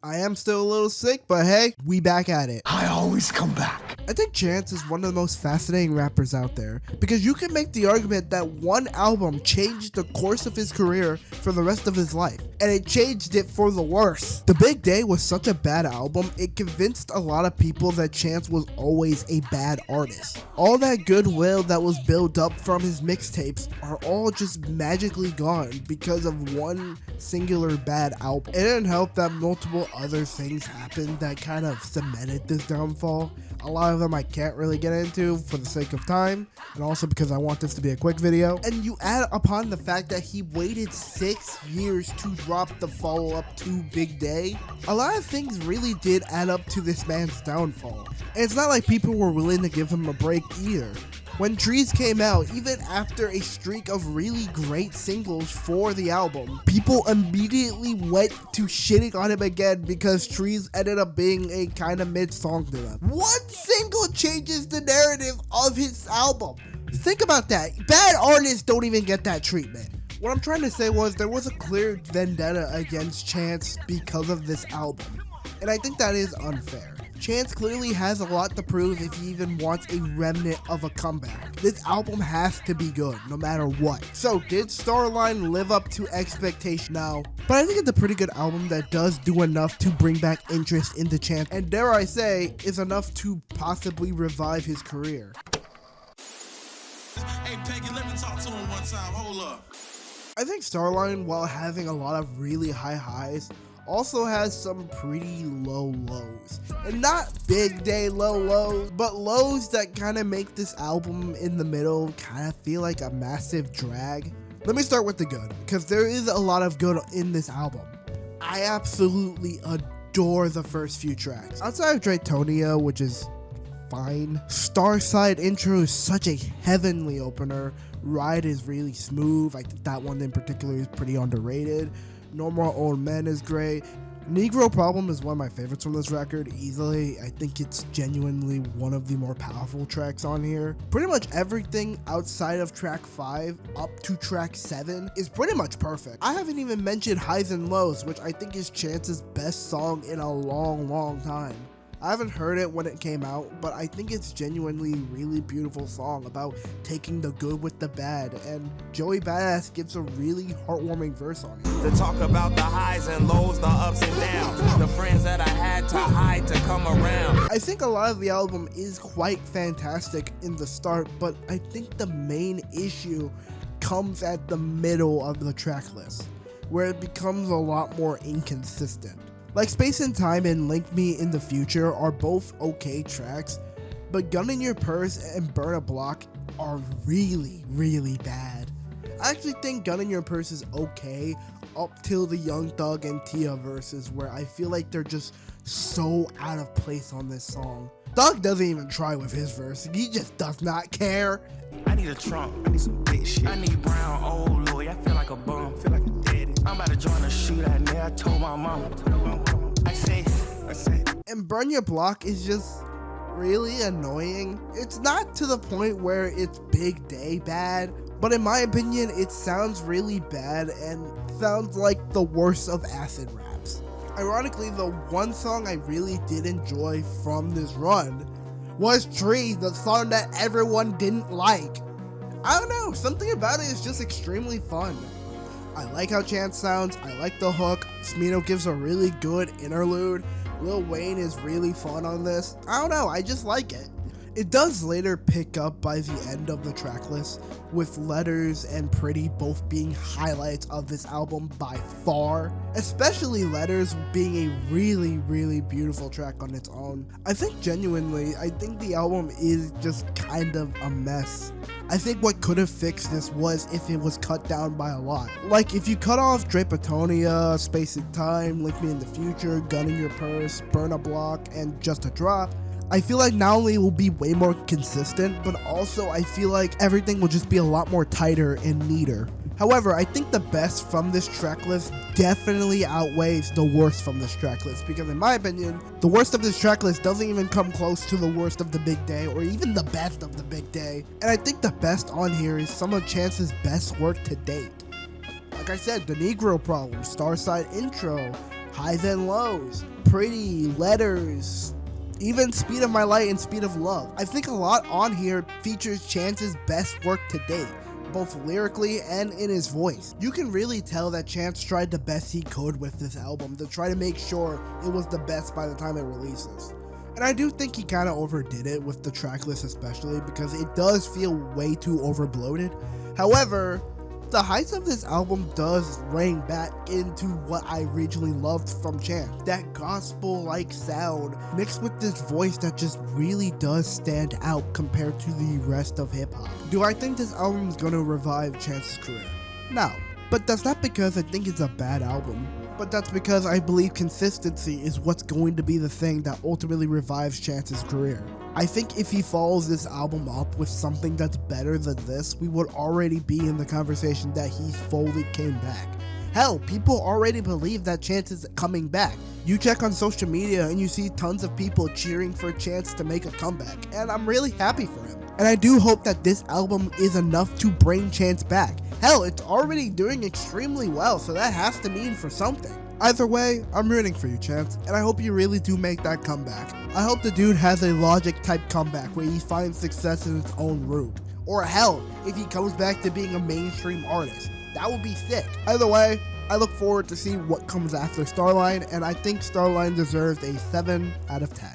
I am still a little sick, but hey, we back at it. I always come back. I think Chance is one of the most fascinating rappers out there because you can make the argument that one album changed the course of his career for the rest of his life, and it changed it for the worse. The Big Day was such a bad album, it convinced a lot of people that Chance was always a bad artist. All that goodwill that was built up from his mixtapes are all just magically gone because of one singular bad album. It didn't help that multiple other things happened that kind of cemented this downfall. A lot of them I can't really get into for the sake of time, and also because I want this to be a quick video. And you add upon the fact that he waited 6 years to drop the follow-up to Big Day. A lot of things really did add up to this man's downfall. And it's not like people were willing to give him a break either. When Trees came out, even after a streak of really great singles for the album, people immediately went to shitting on him again because Trees ended up being a kind of mid-song to them. One single changes the narrative of his album. Think about that. Bad artists don't even get that treatment. What I'm trying to say was there was a clear vendetta against Chance because of this album, and I think that is unfair. Chance clearly has a lot to prove if he even wants a remnant of a comeback. This album has to be good, no matter what. So, did Starline live up to expectation? No. But I think it's a pretty good album that does do enough to bring back interest into Chance, and dare I say, is enough to possibly revive his career. Hey, Peggy, let me talk to him one time. Hold up. I think Starline, while having a lot of really high highs, also has some pretty low lows. And not Big Day low lows, but lows that kind of make this album in the middle kind of feel like a massive drag. Let me start with the good, because there is a lot of good in this album. I absolutely adore the first few tracks. Outside of Draytonia, which is fine, Starside intro is such a heavenly opener. Ride is really smooth. I think that one in particular is pretty underrated. No More Old Men is great. Negro Problem is one of my favorites from this record, easily. I think it's genuinely one of the more powerful tracks on here. Pretty much everything outside of track 5 up to track 7 is pretty much perfect. I haven't even mentioned Highs and Lows, which I think is Chance's best song in a long time. I haven't heard it when it came out, but I think it's genuinely really beautiful song about taking the good with the bad, and Joey Badass gives a really heartwarming verse on it. To talk about the highs and lows, the ups and downs, the friends that I had to hide to come around. I think a lot of the album is quite fantastic in the start, but I think the main issue comes at the middle of the track list, where it becomes a lot more inconsistent. Like Space and Time and Link Me in the Future are both okay tracks, but Gun in Your Purse and Burn a Block are really bad. I actually think Gun in Your Purse is okay up till the Young Thug and Tia verses, where I feel like they're just so out of place on this song. Thug doesn't even try with his verse, he just does not care. I need a trunk, I need some big shit. I need brown, old Louis, I feel like a bum, feel like a daddy. I'm about to join a shootout, nigga, I told my mama. I say. And Burn Your Block is just really annoying. It's not to the point where it's Big Day bad, but in my opinion, it sounds really bad and sounds like the worst of acid raps. Ironically, the one song I really did enjoy from this run was Tree, the song that everyone didn't like. I don't know, something about it is just extremely fun. I like how Chance sounds, I like the hook, Smino gives a really good interlude, Lil Wayne is really fun on this. I don't know, I just like it. It does later pick up by the end of the track list, with Letters and Pretty both being highlights of this album by far, especially Letters being a really beautiful track on its own. I think genuinely, I think the album is just kind of a mess. I think what could have fixed this was if it was cut down by a lot. Like if you cut off Drapetonia, Space and Time, Link Me in the Future, Gun in Your Purse, Burn a Block, and Just a Drop, I feel like not only it will be way more consistent, but also I feel like everything will just be a lot more tighter and neater. However, I think the best from this track list definitely outweighs the worst from this track list, because in my opinion, the worst of this track list doesn't even come close to the worst of the Big Day, or even the best of the Big Day. And I think the best on here is some of Chance's best work to date. Like I said, The Negro Problem, Starside Intro, Highs and Lows, Pretty, Letters, even Speed of My Light and Speed of Love. I think a lot on here features Chance's best work to date, both lyrically and in his voice. You can really tell that Chance tried the best he could with this album to try to make sure it was the best by the time it releases. And I do think he kind of overdid it with the track list especially, because it does feel way too overbloated. However, the heights of this album does rein back into what I originally loved from Chance. That gospel-like sound mixed with this voice that just really does stand out compared to the rest of hip-hop. Do I think this album is going to revive Chance's career? No. But that's not because I think it's a bad album. But that's because I believe consistency is what's going to be the thing that ultimately revives Chance's career. I think if he follows this album up with something that's better than this, we would already be in the conversation that he fully came back. Hell, people already believe that Chance is coming back. You check on social media and you see tons of people cheering for Chance to make a comeback, and I'm really happy for him. And I do hope that this album is enough to bring Chance back. Hell, it's already doing extremely well, so that has to mean for something. Either way, I'm rooting for you, Chance, and I hope you really do make that comeback. I hope the dude has a Logic type comeback where he finds success in his own route. Or hell, if he comes back to being a mainstream artist. That would be sick. Either way, I look forward to see what comes after Starline, and I think Starline deserves a 7 out of 10.